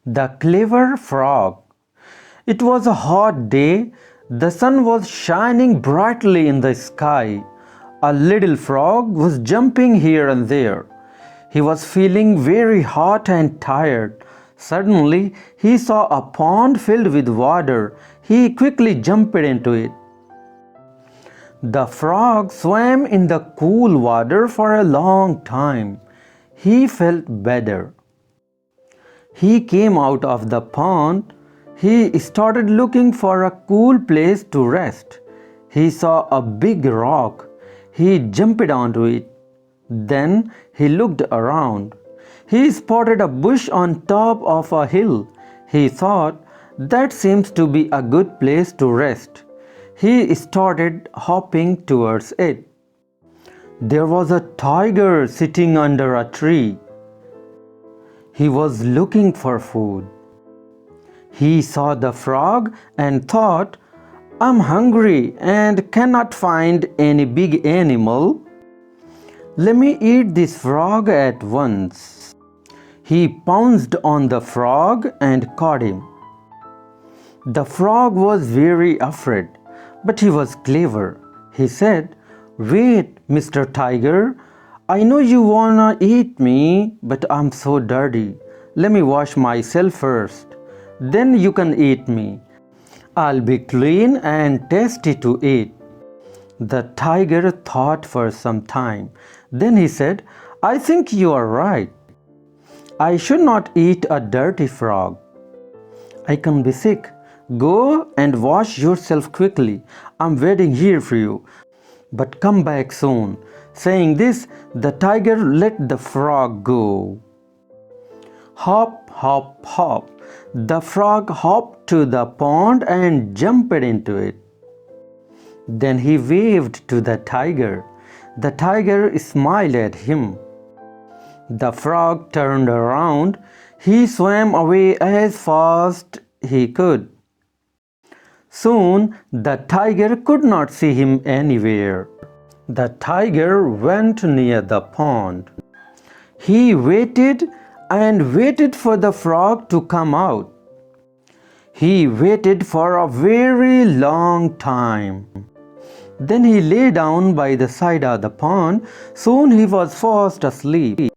The clever frog. It was a hot day. The sun was shining brightly in the sky. A little frog was jumping here and there. He was feeling very hot and tired. Suddenly, he saw a pond filled with water. He quickly jumped into it. The frog swam in the cool water for a long time. He felt better. He came out of the pond. He started looking for a cool place to rest. He saw a big rock. He jumped onto it. Then he looked around. He spotted a bush on top of a hill. He thought, that seems to be a good place to rest. He started hopping towards it. There was a tiger sitting under a tree. He was looking for food. He saw the frog and thought, I'm hungry and cannot find any big animal. Let me eat this frog at once. He pounced on the frog and caught him. The frog was very afraid, but he was clever. He said, Wait, Mr. Tiger, I know you wanna eat me, but I'm so dirty. Let me wash myself first. Then you can eat me. I'll be clean and tasty to eat. The tiger thought for some time. Then he said, I think you are right. I should not eat a dirty frog. I can be sick. Go and wash yourself quickly. I'm waiting here for you. But come back soon. Saying this, the tiger let the frog go. Hop, hop, hop. The frog hopped to the pond and jumped into it. Then he waved to the tiger. The tiger smiled at him. The frog turned around. He swam away as fast he could. Soon the tiger could not see him anywhere. The tiger went near the pond. He waited and waited for the frog to come out. He waited for a very long time. Then he lay down by the side of the pond. Soon he was fast asleep.